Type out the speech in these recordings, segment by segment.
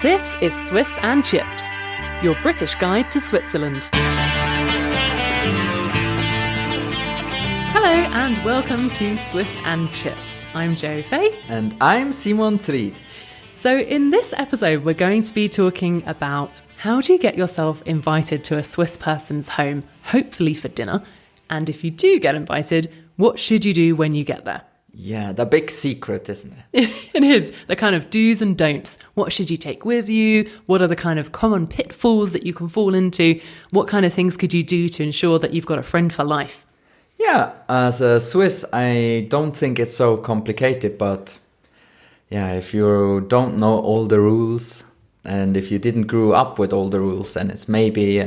This is Swiss and Chips, your British guide to Switzerland. Hello and welcome to Swiss and Chips. I'm Jo Fay. And I'm Simon Tried. So in this episode, we're going to be talking about how do you get yourself invited to a Swiss person's home, hopefully for dinner. And if you do get invited, what should you do when you get there? Yeah, the big secret, isn't it? It is. The kind of do's and don'ts. What should you take with you? What are the kind of common pitfalls that you can fall into? What kind of things could you do to ensure that you've got a friend for life? Yeah, as a Swiss, I don't think it's so complicated, but yeah, if you don't know all the rules and if you didn't grow up with all the rules, then it's maybe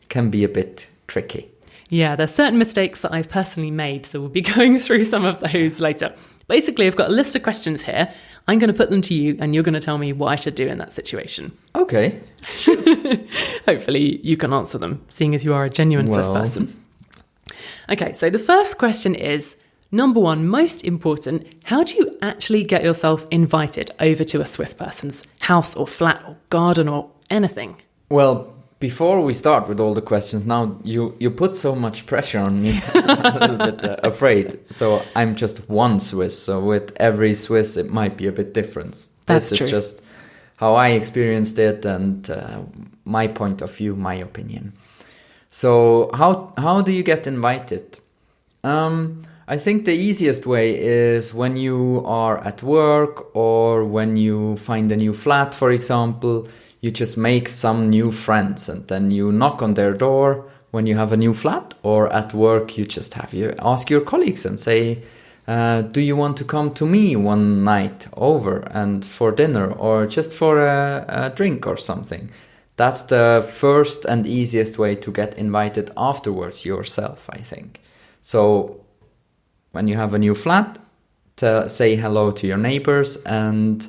can be a bit tricky. Yeah, there's certain mistakes that I've personally made, so we'll be going through some of those later. Basically, I've got a list of questions here. I'm going to put them to you, and you're going to tell me what I should do in that situation. Okay. Hopefully, you can answer them, seeing as you are a genuine Swiss person. Okay, so the first question is, number one, most important, how do you actually get yourself invited over to a Swiss person's house or flat or garden or anything? Well, before we start with all the questions, now you put so much pressure on me. I'm a little bit afraid. So I'm just one Swiss. So with every Swiss, it might be a bit different. That's this true. is just how I experienced it and my point of view, my opinion. So how do you get invited? I think the easiest way is when you are at work or when you find a new flat, for example. You just make some new friends and then you knock on their door when you have a new flat, or at work you ask your colleagues and say, do you want to come to me one night over and for dinner or just for a drink or something? That's the first and easiest way to get invited afterwards yourself, I think. So when you have a new flat, say hello to your neighbors, and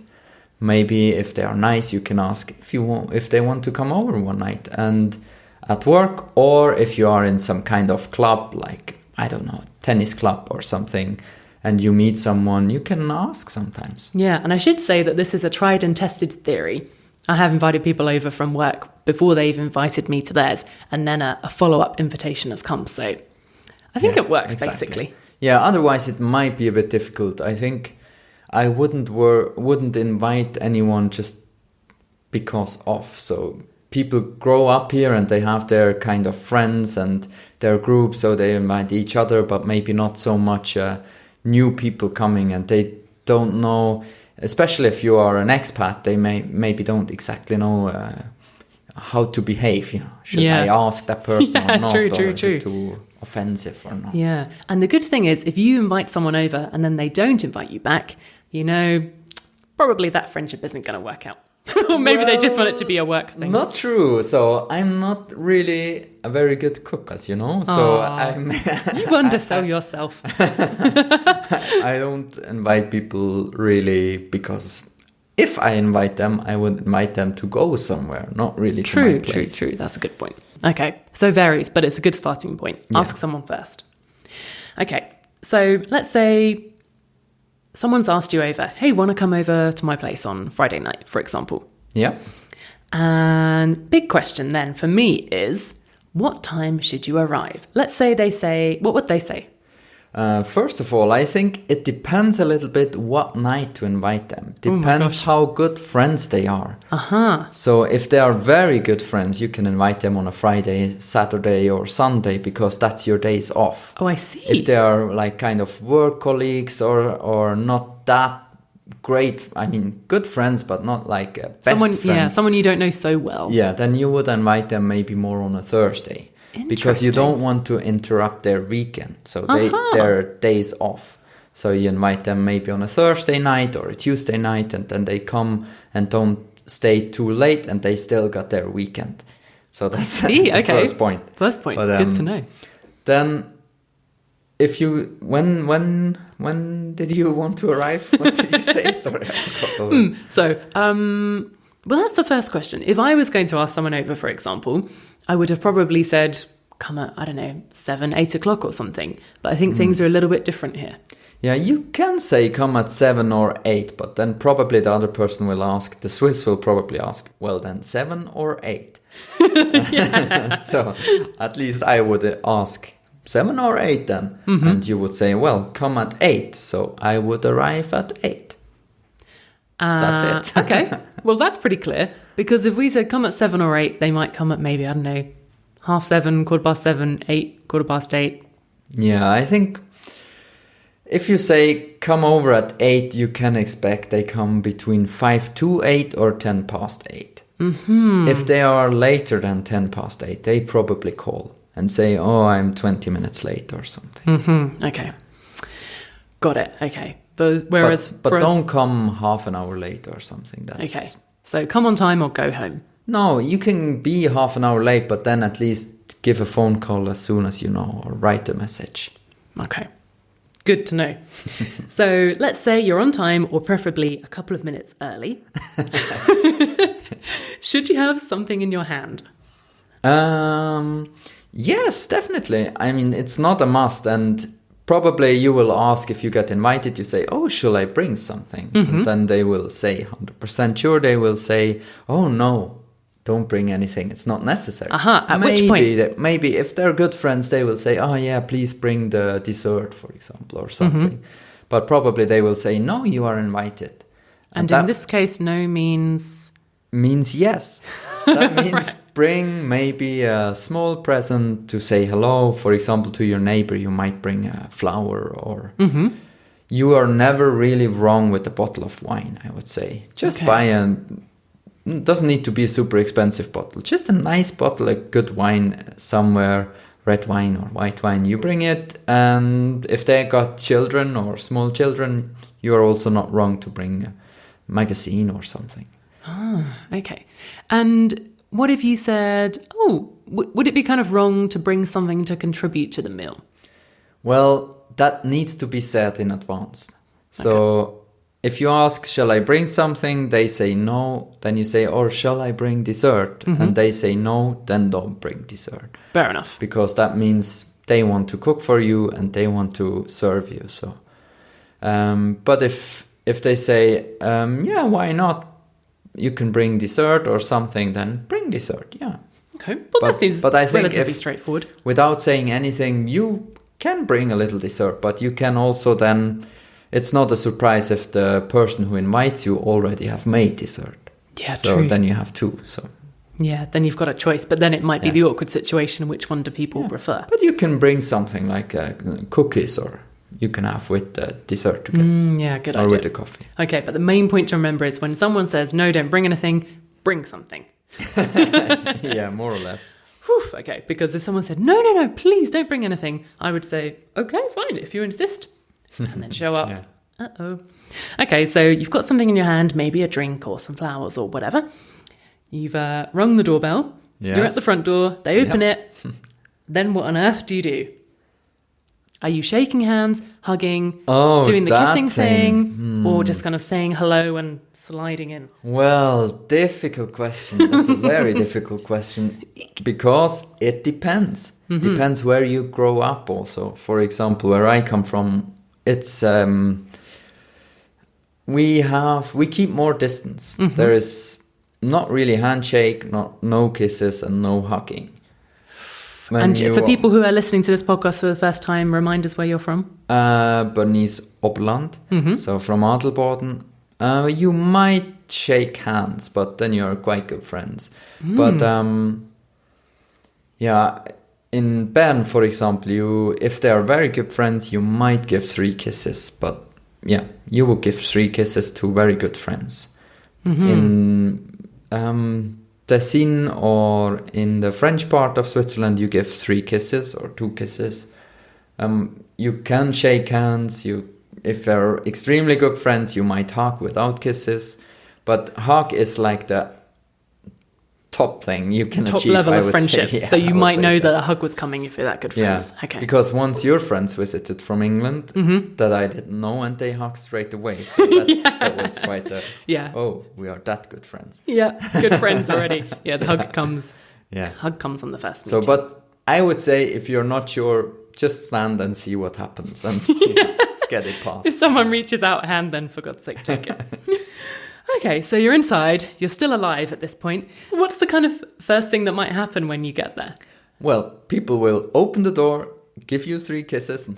maybe if they are nice, you can ask if they want to come over one night and at work, or if you are in some kind of club, like, I don't know, tennis club or something, and you meet someone, you can ask sometimes. Yeah, and I should say that this is a tried and tested theory. I have invited people over from work before they've invited me to theirs, and then a follow-up invitation has come. So I think it works, exactly. Basically. Yeah, otherwise it might be a bit difficult. I think I wouldn't invite anyone just because of. So people grow up here and they have their kind of friends and their group, so they invite each other, but maybe not so much new people coming, and they don't know, especially if you are an expat, they maybe don't exactly know how to behave. You know, should I ask that person or not? True. Is it too offensive or not? Yeah, and the good thing is, if you invite someone over and then they don't invite you back, you know, probably that friendship isn't going to work out. Or maybe they just want it to be a work thing. Not true. So I'm not really a very good cook, as you know. So you undersell yourself. I don't invite people really because if I invite them, I would invite them to go somewhere, not really to my place. True. That's a good point. Okay, so varies, but it's a good starting point. Yeah. Ask someone first. Okay, so let's say someone's asked you over, hey, want to come over to my place on Friday night, for example. Yeah. And big question then for me is, what time should you arrive? Let's say they say, what would they say? First of all, I think it depends a little bit what night to invite them. Depends how good friends they are. So if they are very good friends, you can invite them on a Friday, Saturday or Sunday, because that's your days off. Oh, I see. If they are like kind of work colleagues or not that great, I mean, good friends, but not like best friends. Yeah, someone you don't know so well. Yeah, then you would invite them maybe more on a Thursday. Because you don't want to interrupt their weekend. So their days off. So you invite them maybe on a Thursday night or a Tuesday night, and then they come and don't stay too late, and they still got their weekend. So that's the first point. First point, but, good to know. Then if you, when did you want to arrive? What did you say? Sorry, I forgot. Well, that's the first question. If I was going to ask someone over, for example, I would have probably said, come at, 7, 8 o'clock or something. But I think things are a little bit different here. Yeah, you can say come at 7 or 8, but then probably the other person will ask, the Swiss will probably ask, well then 7 or 8? So at least I would ask 7 or 8 then. And you would say, well, come at 8. So I would arrive at 8. That's it. Okay. Well, that's pretty clear. Because if we said come at 7 or 8, they might come at maybe, I don't know, 7:30, 7:15, 8, 8:15. Yeah, I think if you say come over at 8, you can expect they come between 5 to 8 or 10 past 8. If they are later than 10 past 8, they probably call and say, oh, I'm 20 minutes late or something. Okay. Got it. Okay. But don't come half an hour late or something. That's... Okay. So come on time or go home. No, you can be half an hour late, but then at least give a phone call as soon as you know or write a message. Okay. Good to know. So let's say you're on time or preferably a couple of minutes early. Should you have something in your hand? Yes, definitely. I mean, it's not a must, and probably you will ask if you get invited, you say, oh, shall I bring something? And then they will say 100% sure, they will say, oh no, don't bring anything, it's not necessary. At which point? Maybe if they're good friends, they will say, oh yeah, please bring the dessert, for example, or something. But probably they will say, no, you are invited. And in this case, no means yes. That means bring maybe a small present to say hello. For example, to your neighbor, you might bring a flower, or you are never really wrong with a bottle of wine, I would say. Just buy it doesn't need to be a super expensive bottle. Just a nice bottle, a good wine somewhere, red wine or white wine. You bring it, and if they got children or small children, you are also not wrong to bring a magazine or something. Okay. And what if you said, would it be kind of wrong to bring something to contribute to the meal? Well, that needs to be said in advance. So if you ask, shall I bring something? They say no. Then you say, or shall I bring dessert? And they say no, then don't bring dessert. Fair enough. Because that means they want to cook for you and they want to serve you. So, but if they say, yeah, why not? You can bring dessert or something, then bring dessert, yeah. Okay, well that seems relatively straightforward. Without saying anything, you can bring a little dessert, but you can also then, it's not a surprise if the person who invites you already have made dessert. Yeah, so true. Then you have two, so. Yeah, then you've got a choice, but then it might be the awkward situation, which one do people prefer? But you can bring something like cookies, or you can have with the dessert together. Yeah, good idea. Or with the coffee. Okay, but the main point to remember is when someone says, no, don't bring anything, bring something. Yeah, more or less. Whew, okay, because if someone said, no, please don't bring anything, I would say, okay, fine, if you insist. And then show up. Uh-oh. Okay, so you've got something in your hand, maybe a drink or some flowers or whatever. You've rung the doorbell. Yes. You're at the front door. They open it. Then what on earth do you do? Are you shaking hands, hugging, doing the kissing thing, or just kind of saying hello and sliding in? Well, difficult question. That's a very difficult question because it depends. Depends where you grow up also. For example, where I come from, it's we keep more distance. There is not really handshake, no kisses and no hugging. And for people who are listening to this podcast for the first time, remind us where you're from. Bernese Oberland, so from Adelboden. You might shake hands, but then you're quite good friends. But in Bern, for example, if they are very good friends, you might give 3 kisses. But yeah, you will give 3 kisses to very good friends. In Tessin or in the French part of Switzerland, you give 3 kisses or 2 kisses. You can shake hands. If they're extremely good friends, you might hug without kisses. But hug is like the top thing you can achieve. Top level of friendship. Yeah, so you might know that a hug was coming if you're that good friends. Yeah, okay. Because once your friends visited from England, that I didn't know, and they hugged straight away. So that was quite a, oh, we are that good friends. Yeah, good friends already. Yeah, the hug comes. Yeah, hug comes on the first meeting. So, but I would say if you're not sure, just stand and see what happens and get it passed. If someone reaches out a hand, then for God's sake, take it. Okay, so you're inside, you're still alive at this point. What's the kind of first thing that might happen when you get there? Well, people will open the door, give you 3 kisses, and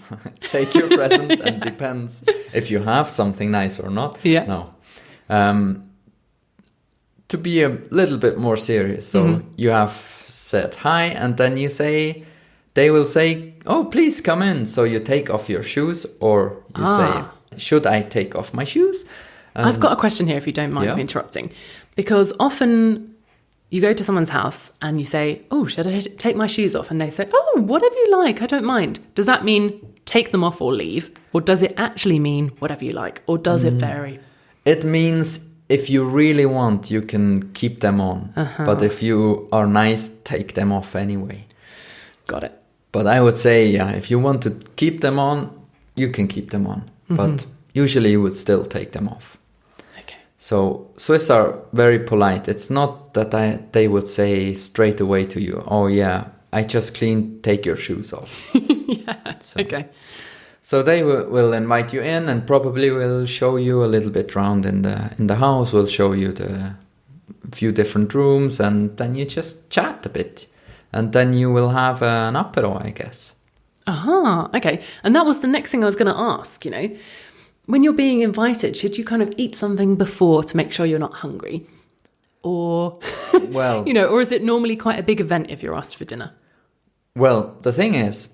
take your present, and depends if you have something nice or not. Yeah. No. To be a little bit more serious, so you have said hi, and then they will say, oh, please come in. So you take off your shoes, or you say, should I take off my shoes? I've got a question here, if you don't mind me interrupting. Because often you go to someone's house and you say, oh, should I take my shoes off? And they say, oh, whatever you like, I don't mind. Does that mean take them off or leave? Or does it actually mean whatever you like? Or does it vary? It means if you really want, you can keep them on. But if you are nice, take them off anyway. Got it. But I would say, if you want to keep them on, you can keep them on. But usually you would still take them off. Okay. So Swiss are very polite. It's not that they would say straight away to you, oh yeah, I just cleaned, take your shoes off. Okay. So they will invite you in and probably will show you a little bit around in the house, will show you the few different rooms, and then you just chat a bit. And then you will have an apero, I guess. Okay. And that was the next thing I was going to ask, When you're being invited, should you kind of eat something before to make sure you're not hungry? Or, well, or is it normally quite a big event if you're asked for dinner? Well, the thing is,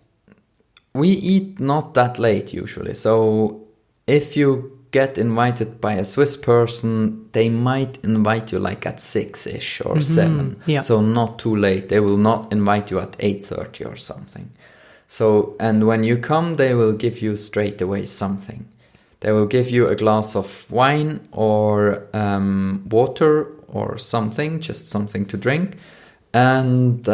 we eat not that late usually. So if you get invited by a Swiss person, they might invite you like at 6-ish or 7. Yeah. So not too late. They will not invite you at 8:30 or something. So, and when you come, they will give you straight away something. They will give you a glass of wine or water or something, just something to drink, and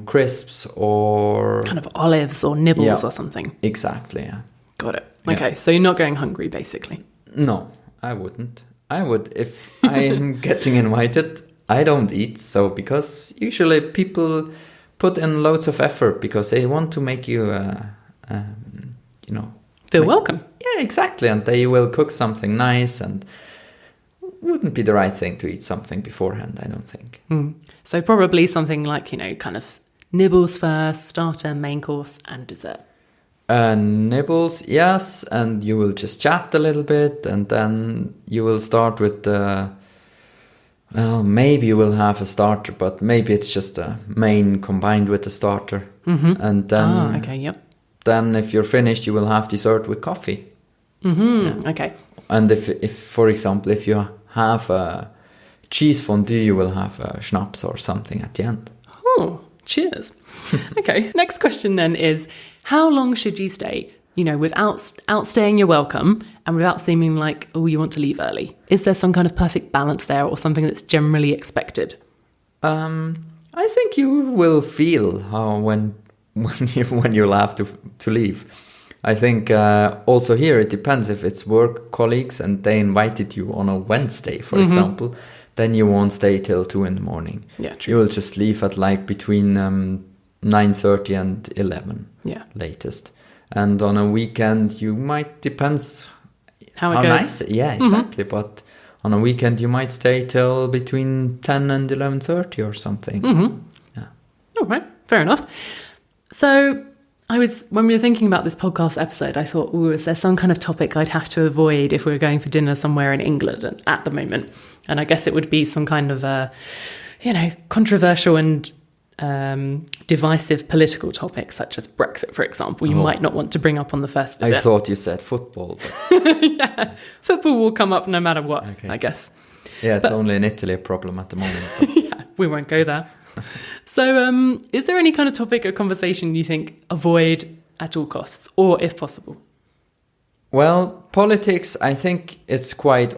crisps or... kind of olives or nibbles or something. Exactly, yeah. Got it. Okay, so you're not going hungry, basically. No, I wouldn't. I would, if I'm getting invited, I don't eat. So, because usually people put in loads of effort because they want to make you, feel welcome. Yeah, exactly. And they will cook something nice, and wouldn't be the right thing to eat something beforehand, I don't think. So probably something like, kind of nibbles first, starter, main course, and dessert. Nibbles, yes, and you will just chat a little bit, and then you will start with maybe you will have a starter, but maybe it's just a main combined with a starter. And then, then if you're finished, you will have dessert with coffee. Okay. And if for example, if you have a cheese fondue, you will have a schnapps or something at the end. Oh, cheers. Okay, next question then is, how long should you stay, without outstaying your welcome and without seeming like, oh, you want to leave early? Is there some kind of perfect balance there, or something that's generally expected? I think you will feel how when you'll have to leave. I think also here it depends. If it's work colleagues and they invited you on a Wednesday, for example, then you won't stay till 2 a.m. Yeah, true. You will just leave at like between 9:30 and 11, latest. And on a weekend, you might, depends how it goes. Nice. Yeah, exactly. But on a weekend, you might stay till between 10 and 11:30 or something. Yeah. All right, fair enough. So when we were thinking about this podcast episode, I thought, is there some kind of topic I'd have to avoid if we were going for dinner somewhere in England at the moment? And I guess it would be some kind of, controversial and divisive political topics, such as Brexit, for example. You might not want to bring up on the first visit. I thought you said football. But... football will come up no matter what, I guess. Yeah, it's only in Italy a problem at the moment. But... we won't go there. So is there any kind of topic or conversation you think avoid at all costs, or if possible? Well, politics, I think it's quite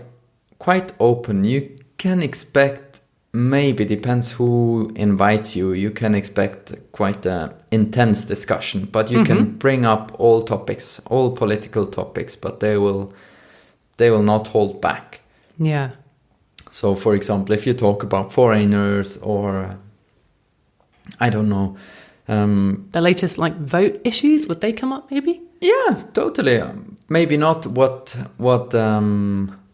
open. You can expect, maybe depends who invites you, you can expect quite an intense discussion, but you can bring up all topics, all political topics, but they will not hold back. Yeah. So, for example, if you talk about foreigners or... I don't know. The latest vote issues, would they come up maybe? Yeah, totally. maybe not what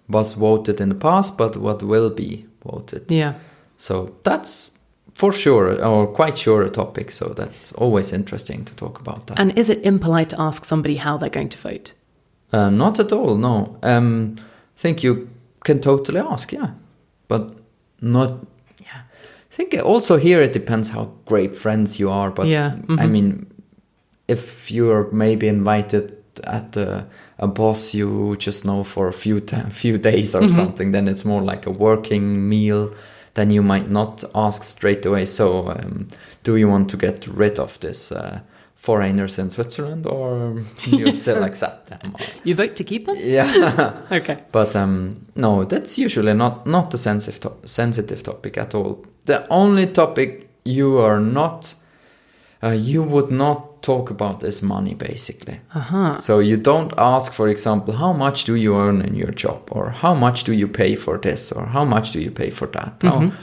was voted in the past, but what will be voted. Yeah. So that's for sure, or quite sure, a topic. So that's always interesting to talk about that. And is it impolite to ask somebody how they're going to vote? Not at all, no. I think you can totally ask, yeah. But not, yeah. I think also here it depends how great friends you are. But yeah. Mm-hmm. I mean, if you're maybe invited at a boss you just know for a few days or mm-hmm. something, then it's more like a working meal. Then you might not ask straight away, so do you want to get rid of this foreigners in Switzerland, or you still accept them? Or... You vote to keep us? Yeah. Okay. But no, that's usually not a sensitive topic at all. The only topic you would not talk about is money, basically. Uh-huh. So you don't ask, for example, how much do you earn in your job, or how much do you pay for this, or how much do you pay for that? Mm-hmm.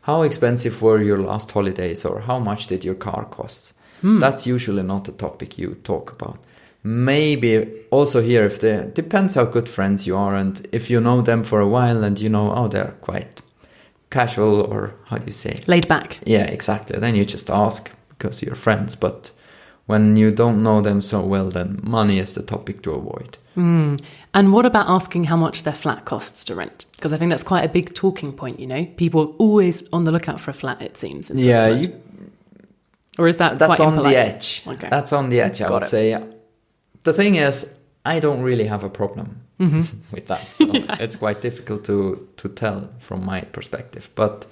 How expensive were your last holidays, or how much did your car cost? That's usually not a topic you talk about. Maybe also here, if depends how good friends you are, and if you know them for a while and you know, oh, they're quite casual, or how do you say? Laid back. Yeah, exactly. Then you just ask because you're friends. But when you don't know them so well, then money is the topic to avoid. And what about asking how much their flat costs to rent? Because I think that's quite a big talking point, you know? People are always on the lookout for a flat, it seems. In Switzerland. Or is that that's quite on impolite? the edge? Okay. That's on the edge, I would say. The thing is, I don't really have a problem with that. So it's quite difficult to tell from my perspective. But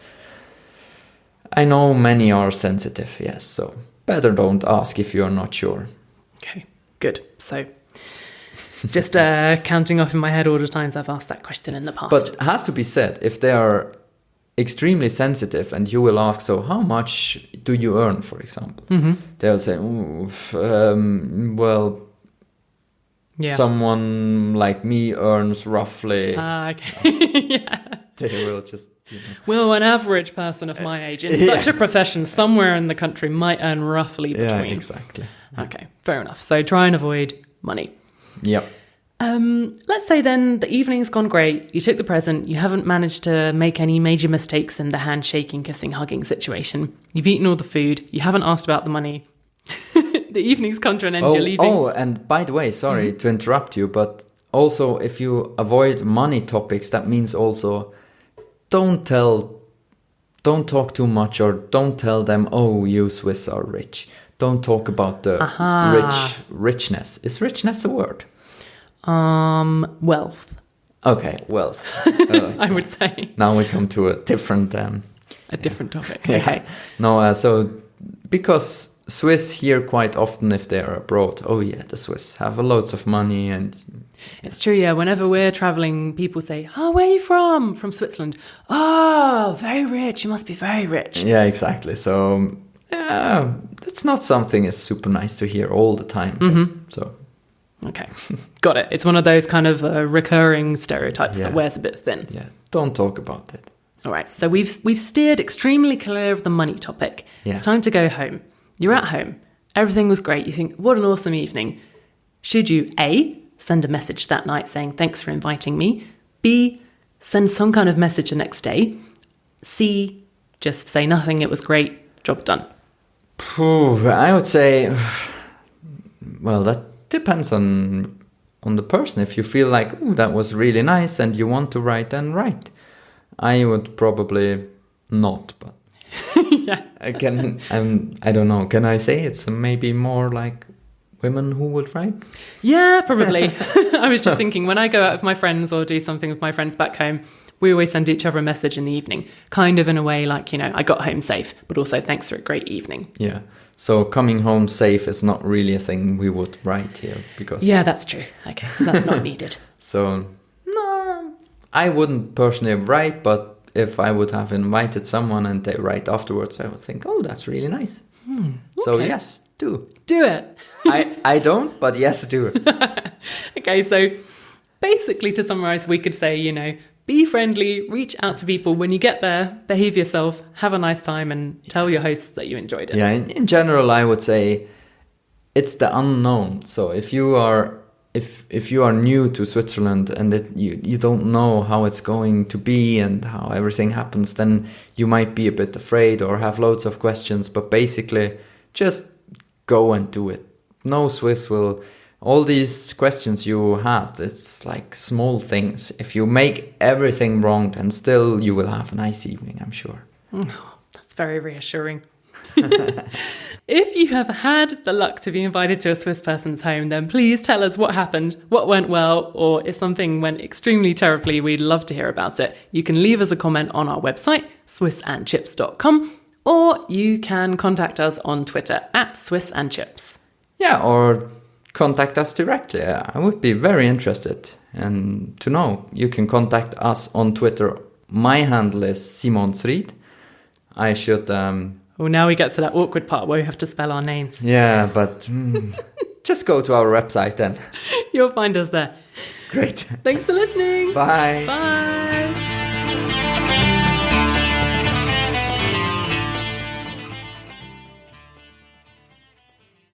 I know many are sensitive, yes. So better don't ask if you're not sure. Okay, good. So just counting off in my head all the times I've asked that question in the past. But it has to be said, if they are extremely sensitive and you will ask, so how much do you earn, for example? They'll say, well, someone like me earns roughly... okay. They will just... Well, an average person of my age in such a profession somewhere in the country might earn roughly between... Yeah, exactly. Okay, fair enough. So try and avoid money. Yep. Let's say then the evening's gone great. You took the present. You haven't managed to make any major mistakes in the handshaking, kissing, hugging situation. You've eaten all the food. You haven't asked about the money. The evening's come to an end. You're leaving. Oh, and by the way, sorry to interrupt you, but also if you avoid money topics, that means also don't talk too much, or don't tell them, oh, you Swiss are rich. Don't talk about the richness. Is richness a word? Wealth. Okay, wealth. I would say. Now we come to a different... different topic. Okay. No, so because Swiss hear quite often if they're abroad, oh yeah, the Swiss have loads of money and... It's true, yeah. Whenever we're traveling, people say, oh, where are you from? From Switzerland. Oh, very rich. You must be very rich. Yeah, exactly. So, it's not something that's super nice to hear all the time. So... Okay, got it. It's one of those kind of recurring stereotypes that wears a bit thin. Yeah, don't talk about it. All right, so we've steered extremely clear of the money topic. Yeah. It's time to go home. You're at home. Everything was great. You think, what an awesome evening. Should you, A, send a message that night saying, thanks for inviting me? B, send some kind of message the next day? C, just say nothing, it was great, job done? I would say, well, that depends on the person. If you feel like, ooh, that was really nice and you want to write, then write. I would probably not, but I don't know. Can I say it's maybe more like women who would write? Yeah, probably. I was just thinking, when I go out with my friends or do something with my friends back home, we always send each other a message in the evening, kind of in a way like, you know, I got home safe, but also thanks for a great evening. Yeah. So coming home safe is not really a thing we would write here because... Yeah, that's true. Okay, so that's not needed. So, no, I wouldn't personally write, but if I would have invited someone and they write afterwards, I would think, oh, that's really nice. Okay. So yes, do. Do it. I don't, but yes, do it. Okay, so basically to summarize, we could say, you know, be friendly, reach out to people. When you get there, behave yourself, have a nice time, and tell your hosts that you enjoyed it. Yeah, in general, I would say it's the unknown. So if you are if you are new to Switzerland and that you don't know how it's going to be and how everything happens, then you might be a bit afraid or have loads of questions. But basically, just go and do it. No Swiss will. All these questions you had, it's like small things. If you make everything wrong, then still you will have a nice evening, I'm sure. Oh, that's very reassuring. If you have had the luck to be invited to a Swiss person's home, then please tell us what happened, what went well, or if something went extremely terribly, we'd love to hear about it. You can leave us a comment on our website, swissandchips.com, or you can contact us on Twitter @swissandchips. Yeah, or contact us directly. I would be very interested and to know. You can contact us on Twitter. My handle is Simonsried. I should... Well, now we get to that awkward part where we have to spell our names. Yeah, but just go to our website then. You'll find us there. Great. Thanks for listening. Bye. Bye.